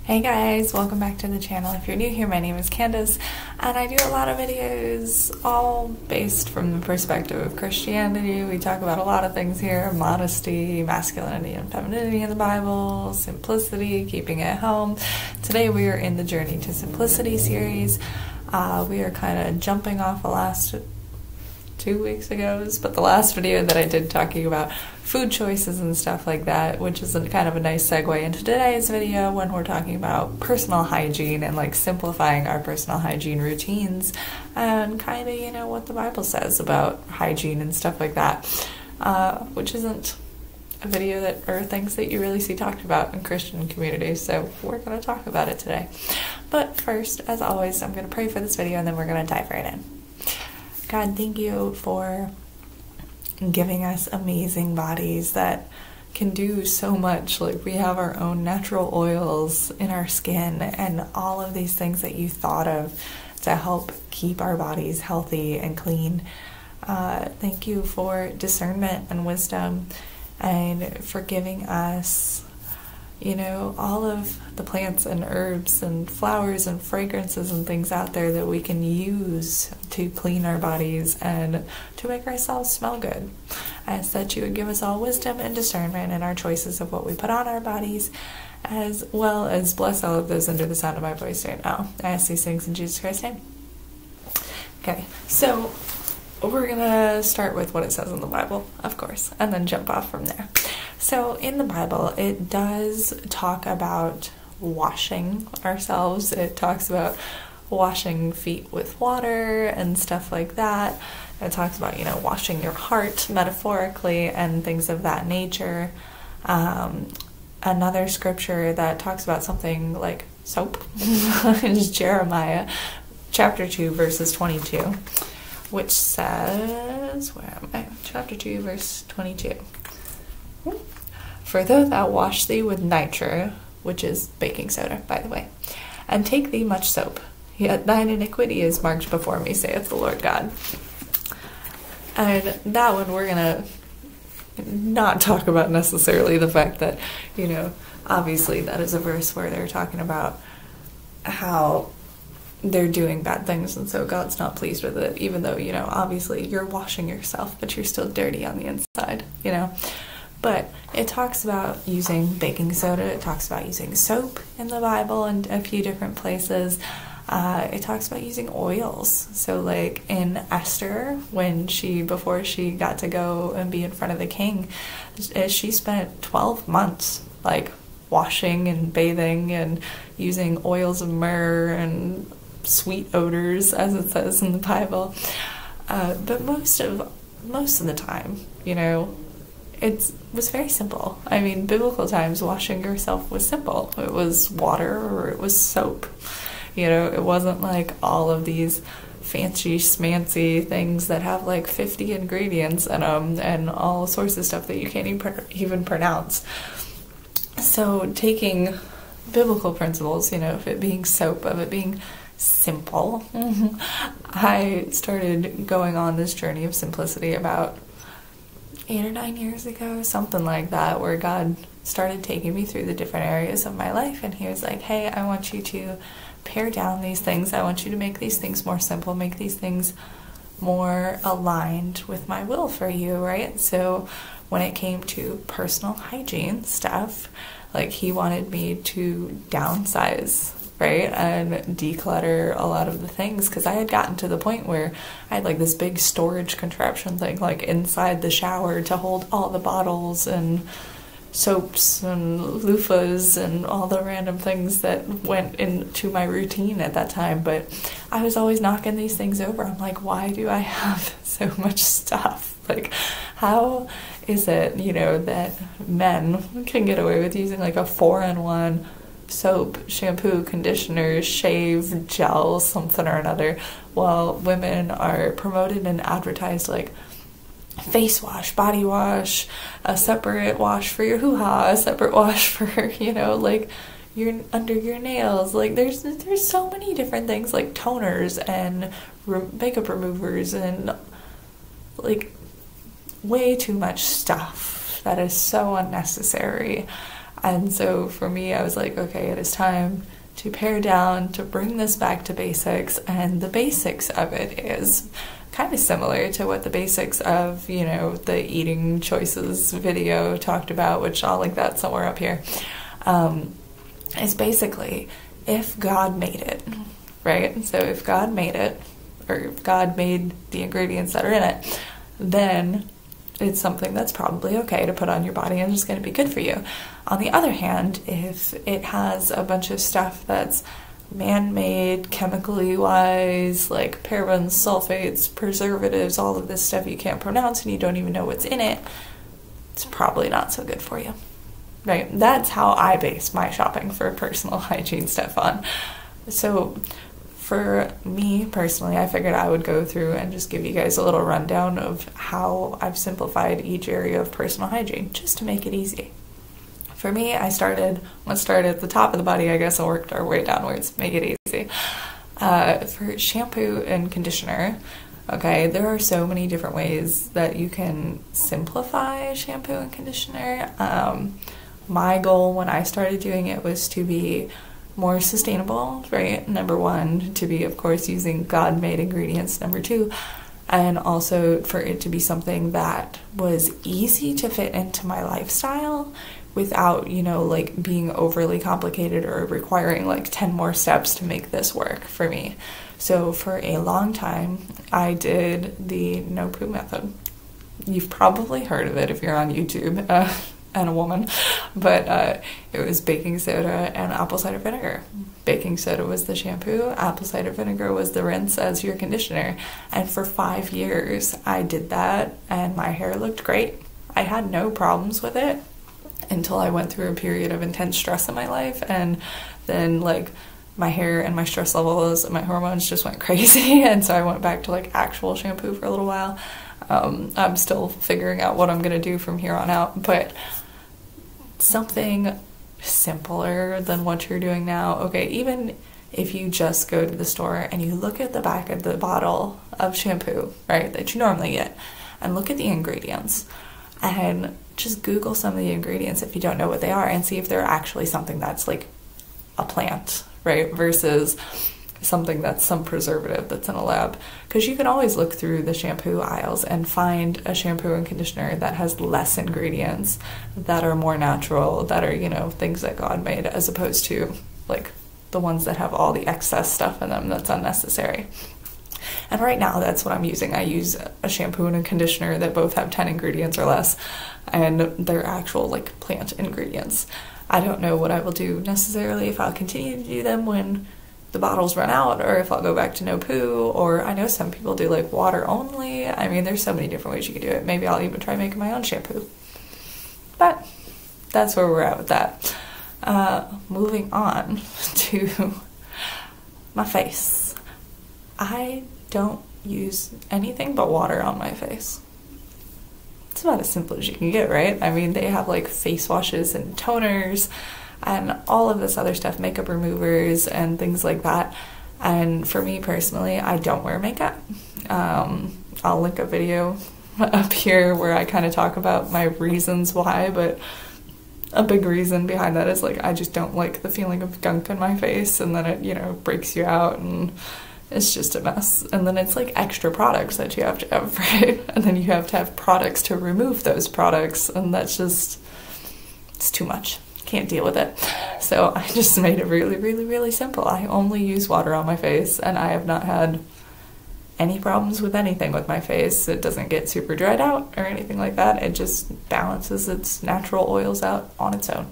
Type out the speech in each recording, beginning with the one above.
Hey guys, welcome back to the channel. If you're new here, my name is Candice, and I do a lot of videos all based from the perspective of Christianity. We talk about a lot of things here: modesty, masculinity and femininity in the Bible, simplicity, keeping it at home. Today we are in the Journey to Simplicity series. We are kind of jumping off the last 2 weeks ago, but the last video that I did talking about food choices and stuff like that, which is kind of a nice segue into today's video when we're talking about personal hygiene and like simplifying our personal hygiene routines and kind of, you know, what the Bible says about hygiene and stuff like that, which isn't a video that or things that you really see talked about in Christian communities, so we're going to talk about it today. But first, as always, I'm going to pray for this video and then we're going to dive right in. God, thank you for giving us amazing bodies that can do so much. Like, we have our own natural oils in our skin and all of these things that you thought of to help keep our bodies healthy and clean. Thank you for discernment and wisdom and for giving us, you know, all of the plants and herbs and flowers and fragrances and things out there that we can use to clean our bodies and to make ourselves smell good. I ask that you would give us all wisdom and discernment in our choices of what we put on our bodies, as well as bless all of those under the sound of my voice right now. I ask these things in Jesus Christ's name. Okay, so we're gonna start with what it says in the Bible, of course, and then jump off from there. So in the Bible, it does talk about washing ourselves. It talks about washing feet with water and stuff like that. It talks about, you know, washing your heart metaphorically and things of that nature. Another scripture that talks about something like soap is Jeremiah chapter 2 verses 22, which says, where am I? Chapter 2 verse 22. For though thou wash thee with nitre, which is baking soda, by the way, and take thee much soap, yet thine iniquity is marked before me, saith the Lord God. And that one we're gonna not talk about necessarily the fact that, you know, obviously that is a verse where they're talking about how they're doing bad things and so God's not pleased with it, even though, you know, obviously you're washing yourself, but you're still dirty on the inside, you know. But it talks about using baking soda, it talks about using soap in the Bible in a few different places. It talks about using oils. So like in Esther, when before she got to go and be in front of the king, she spent 12 months like washing and bathing and using oils of myrrh and sweet odors, as it says in the Bible. But most of the time, you know, it was very simple. I mean, biblical times, washing yourself was simple. It was water or it was soap. You know, it wasn't like all of these fancy schmancy things that have like 50 ingredients in them and all sorts of stuff that you can't even pronounce. So taking biblical principles, you know, of it being soap, of it being simple, I started going on this journey of simplicity about 8 or 9 years ago, something like that, where God started taking me through the different areas of my life, and he was like, hey, I want you to pare down these things. I want you to make these things more simple, make these things more aligned with my will for you, right? So when it came to personal hygiene stuff, like he wanted me to downsize, right, and declutter a lot of the things, because I had gotten to the point where I had like this big storage contraption thing like inside the shower to hold all the bottles and soaps and loofahs and all the random things that went into my routine at that time. But I was always knocking these things over. I'm like, why do I have so much stuff? Like, how is it, you know, that men can get away with using like a 4-in-1 soap, shampoo, conditioner, shave, gel, something or another, while women are promoted and advertised like face wash, body wash, a separate wash for your hoo-ha, a separate wash for, you know, like your under your nails. Like there's so many different things, like toners and makeup removers and like way too much stuff that is so unnecessary. And so for me, I was like, okay, it is time to pare down, to bring this back to basics. And the basics of it is kind of similar to what the basics of, you know, the eating choices video talked about, which I'll link that somewhere up here. Is basically, if God made it, right? So if God made it, or if God made the ingredients that are in it, then it's something that's probably okay to put on your body and it's going to be good for you. On the other hand, if it has a bunch of stuff that's man-made, chemically wise, like parabens, sulfates, preservatives, all of this stuff you can't pronounce and you don't even know what's in it, it's probably not so good for you, right? That's how I base my shopping for personal hygiene stuff on. So for me personally, I figured I would go through and just give you guys a little rundown of how I've simplified each area of personal hygiene, just to make it easy. For me, let's start at the top of the body, I guess, and worked our way downwards, make it easy. For shampoo and conditioner, okay, there are so many different ways that you can simplify shampoo and conditioner. My goal when I started doing it was to be more sustainable, right? Number one, to be, of course, using God-made ingredients. Number two, and also for it to be something that was easy to fit into my lifestyle without, you know, like being overly complicated or requiring like 10 more steps to make this work for me. So for a long time, I did the no poo method. You've probably heard of it if you're on YouTube. And a woman, but it was baking soda and apple cider vinegar. Baking soda was the shampoo, apple cider vinegar was the rinse as your conditioner. And for 5 years I did that and my hair looked great. I had no problems with it until I went through a period of intense stress in my life, and then like my hair and my stress levels and my hormones just went crazy, and so I went back to like actual shampoo for a little while. I'm still figuring out what I'm gonna do from here on out, but something simpler than what you're doing now. Okay, even if you just go to the store and you look at the back of the bottle of shampoo, right, that you normally get, and look at the ingredients, and just Google some of the ingredients if you don't know what they are, and see if they're actually something that's like a plant, right, versus something that's some preservative that's in a lab. Because you can always look through the shampoo aisles and find a shampoo and conditioner that has less ingredients, that are more natural, that are, you know, things that God made, as opposed to like the ones that have all the excess stuff in them that's unnecessary. And right now that's what I'm using. I use a shampoo and a conditioner that both have 10 ingredients or less, and they're actual like plant ingredients. I don't know what I will do necessarily, if I'll continue to do them when the bottles run out, or if I'll go back to no poo, or I know some people do like water only. I mean, there's so many different ways you can do it. Maybe I'll even try making my own shampoo. But that's where we're at with that. Moving on to my face. I don't use anything but water on my face. It's about as simple as you can get, right? I mean, they have like face washes and toners and all of this other stuff, makeup removers and things like that. And for me personally, I don't wear makeup. I'll link a video up here where I kind of talk about my reasons why, but a big reason behind that is like I just don't like the feeling of gunk in my face, and then it, you know, breaks you out and it's just a mess. And then it's like extra products that you have to have, right? And then you have to have products to remove those products, and that's just, it's too much. Can't deal with it. So I just made it really, really, really simple. I only use water on my face, and I have not had any problems with anything with my face. It doesn't get super dried out or anything like that. It just balances its natural oils out on its own.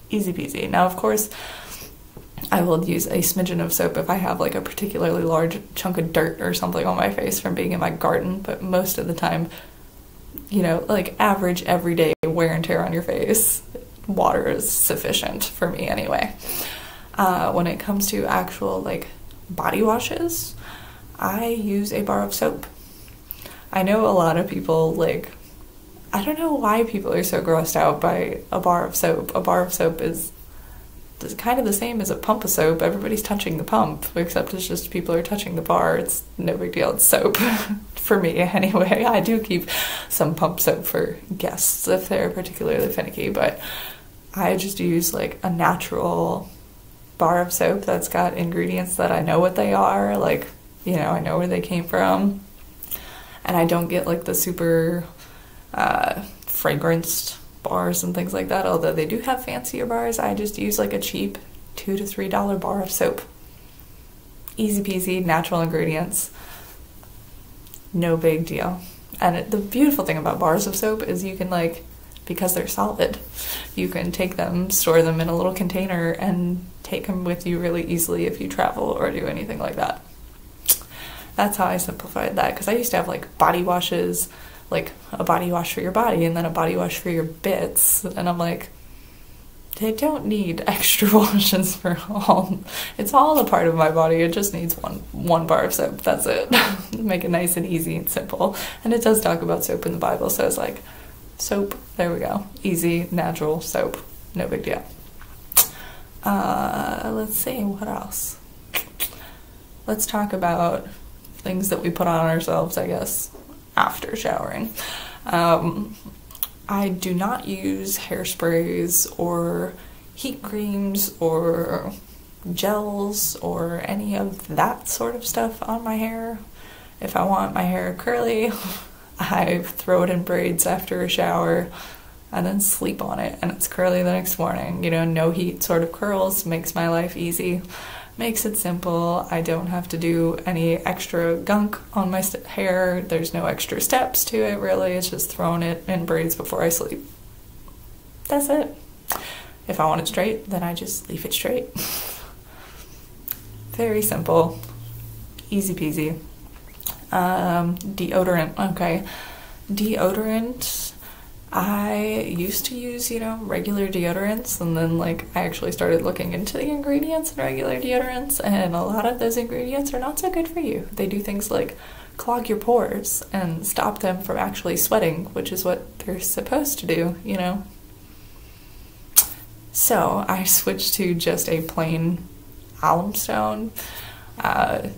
Easy peasy. Now, of course, I will use a smidgen of soap if I have like a particularly large chunk of dirt or something on my face from being in my garden, but most of the time, you know, like average everyday wear and tear on your face, water is sufficient for me anyway. When it comes to actual like body washes, I use a bar of soap. I know a lot of people, like, I don't know why people are so grossed out by a bar of soap. A bar of soap is kind of the same as a pump of soap. Everybody's touching the pump, except it's just people are touching the bar. It's no big deal. It's soap. For me, anyway. I do keep some pump soap for guests if they're particularly finicky, but I just use like a natural bar of soap that's got ingredients that I know what they are, like, you know, I know where they came from, and I don't get like the super fragranced bars and things like that, although they do have fancier bars. I just use like a cheap $2 to $3 bar of soap. Easy peasy, natural ingredients, no big deal. And the beautiful thing about bars of soap is you can, like, because they're solid, you can take them, store them in a little container, and take them with you really easily if you travel or do anything like that. That's how I simplified that, because I used to have like body washes, like a body wash for your body and then a body wash for your bits, and I'm like, they don't need extra washes for all. It's all a part of my body. It just needs one bar of soap. That's it. Make it nice and easy and simple. And it does talk about soap in the Bible, so it's like, soap, there we go. Easy, natural soap. No big deal. Let's see, what else? Let's talk about things that we put on ourselves, I guess, after showering. I do not use hairsprays or heat creams or gels or any of that sort of stuff on my hair. If I want my hair curly, I throw it in braids after a shower and then sleep on it, and it's curly the next morning. You know, no heat sort of curls, makes my life easy, makes it simple. I don't have to do any extra gunk on my hair. There's no extra steps to it, really. It's just throwing it in braids before I sleep. That's it. If I want it straight, then I just leave it straight. Very simple. Easy peasy. Deodorant. Okay. Deodorant. I used to use, you know, regular deodorants, and then, like, I actually started looking into the ingredients in regular deodorants, and a lot of those ingredients are not so good for you. They do things like clog your pores and stop them from actually sweating, which is what they're supposed to do, you know? So I switched to just a plain alum stone.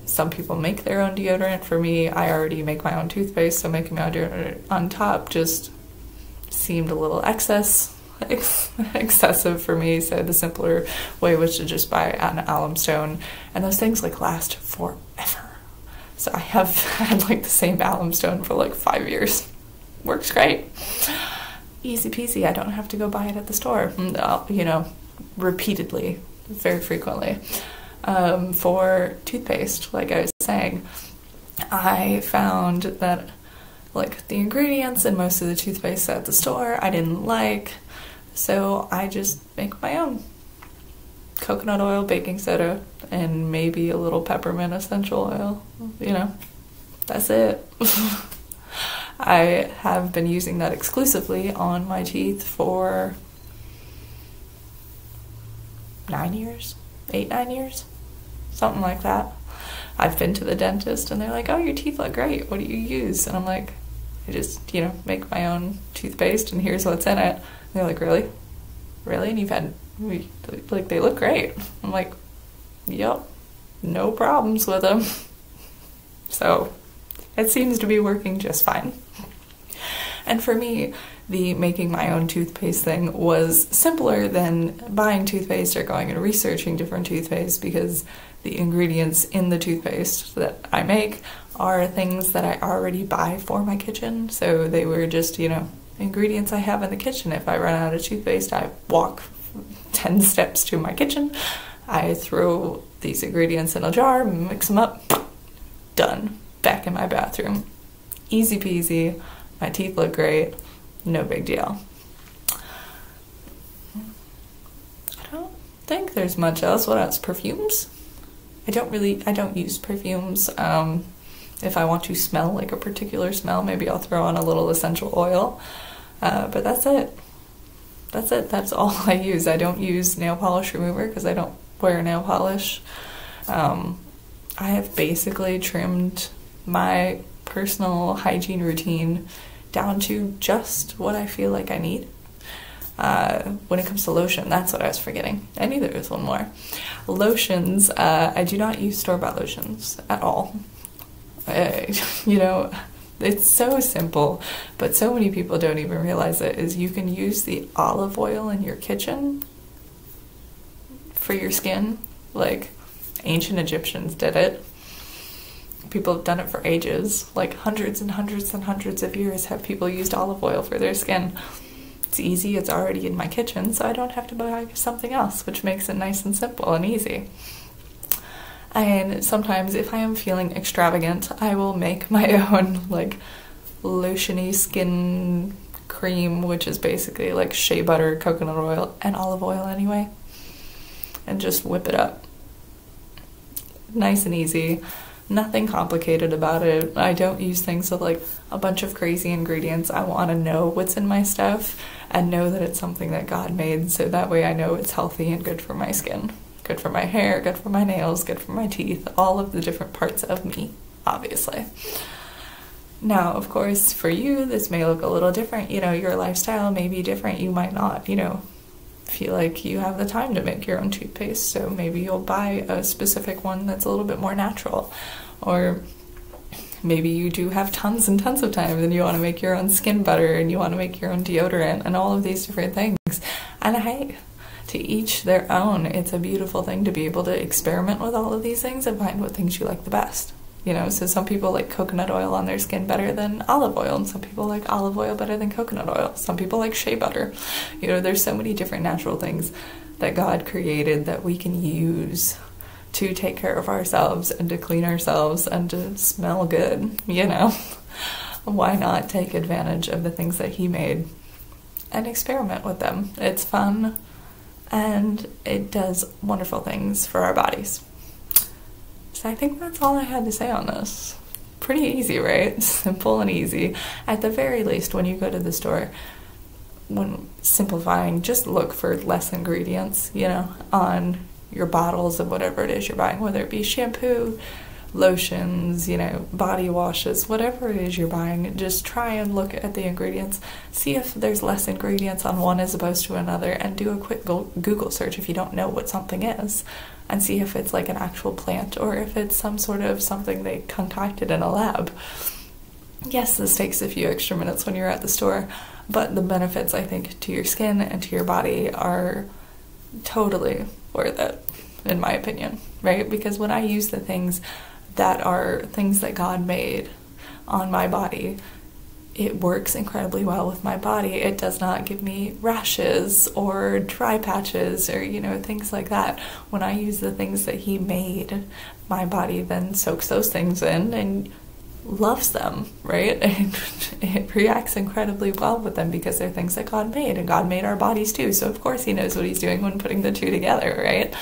Some people make their own deodorant. For me, I already make my own toothpaste, so making my own deodorant on top just seemed a little excessive for me, so the simpler way was to just buy an alum stone, and those things like last forever. So I have had like the same alum stone for like 5 years. Works great. Easy peasy. I don't have to go buy it at the store, you know, repeatedly, very frequently. For toothpaste, like I was saying, I found that like the ingredients in most of the toothpaste at the store I didn't like, so I just make my own. Coconut oil, baking soda, and maybe a little peppermint essential oil, you know, that's it. I have been using that exclusively on my teeth for 9 years, 8-9 years, something like that. I've been to the dentist and they're like, oh, your teeth look great, what do you use? And I'm like, I just, you know, make my own toothpaste and here's what's in it. And they're like, really? Really? And you've had, like, they look great. I'm like, yep, no problems with them. So it seems to be working just fine. And for me, the making my own toothpaste thing was simpler than buying toothpaste or going and researching different toothpaste, because the ingredients in the toothpaste that I make are things that I already buy for my kitchen. So they were just, you know, ingredients I have in the kitchen. If I run out of toothpaste, I walk 10 steps to my kitchen, I throw these ingredients in a jar, mix them up, done. Back in my bathroom. Easy peasy. My teeth look great. No big deal. I don't think there's much else. What else? Perfumes? I don't use perfumes. If I want to smell like a particular smell, maybe I'll throw on a little essential oil. But that's it. That's it. That's all I use. I don't use nail polish remover because I don't wear nail polish. I have basically trimmed my personal hygiene routine down to just what I feel like I need. When it comes to lotion, that's what I was forgetting. I knew there was one more. Lotions, I do not use store-bought lotions at all. You know, It's so simple, but so many people don't even realize it, is you can use the olive oil in your kitchen for your skin. Like, ancient Egyptians did it. People have done it for ages. Like, hundreds and hundreds and hundreds of years have people used olive oil for their skin. It's easy, it's already in my kitchen, so I don't have to buy something else, which makes it nice and simple and easy. And sometimes if I am feeling extravagant, I will make my own like lotiony skin cream, which is basically like shea butter, coconut oil, and olive oil anyway, and just whip it up. Nice and easy, nothing complicated about it. I don't use things with like a bunch of crazy ingredients. I want to know what's in my stuff and know that it's something that God made, so that way I know it's healthy and good for my skin. Good for my hair, good for my nails, good for my teeth, all of the different parts of me, obviously. Now, of course, for you, this may look a little different. You know, your lifestyle may be different. You might not, you know, feel like you have the time to make your own toothpaste, so maybe you'll buy a specific one that's a little bit more natural. Or maybe you do have tons and tons of time and you want to make your own skin butter and you want to make your own deodorant and all of these different things. And hey, to each their own. It's a beautiful thing to be able to experiment with all of these things and find what things you like the best. You know, so some people like coconut oil on their skin better than olive oil, and some people like olive oil better than coconut oil. Some people like shea butter. You know, there's so many different natural things that God created that we can use to take care of ourselves and to clean ourselves and to smell good, you know. Why not take advantage of the things that He made and experiment with them? It's fun. And it does wonderful things for our bodies. So I think that's all I had to say on this. Pretty easy, right? Simple and easy. At the very least, when you go to the store, when simplifying, just look for less ingredients, you know, on your bottles of whatever it is you're buying, whether it be shampoo, lotions, you know, body washes, whatever it is you're buying. Just try and look at the ingredients, see if there's less ingredients on one as opposed to another, and do a quick Google search if you don't know what something is, and see if it's like an actual plant or if it's some sort of something they concocted in a lab. Yes, this takes a few extra minutes when you're at the store, but the benefits, I think, to your skin and to your body are totally worth it, in my opinion, right? Because when I use the things that are things that God made on my body, it works incredibly well with my body. It does not give me rashes or dry patches or, you know, things like that. When I use the things that He made, my body then soaks those things in and loves them, right? And it reacts incredibly well with them because they're things that God made, and God made our bodies too. So of course He knows what He's doing when putting the two together, right?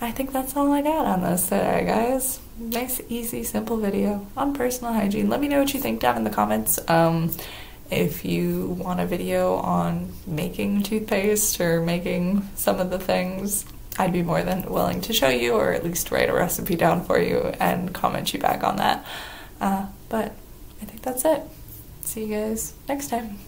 I think that's all I got on this today, guys. Nice, easy, simple video on personal hygiene. Let me know what you think down in the comments. If you want a video on making toothpaste or making some of the things, I'd be more than willing to show you, or at least write a recipe down for you and comment you back on that. But I think that's it. See you guys next time.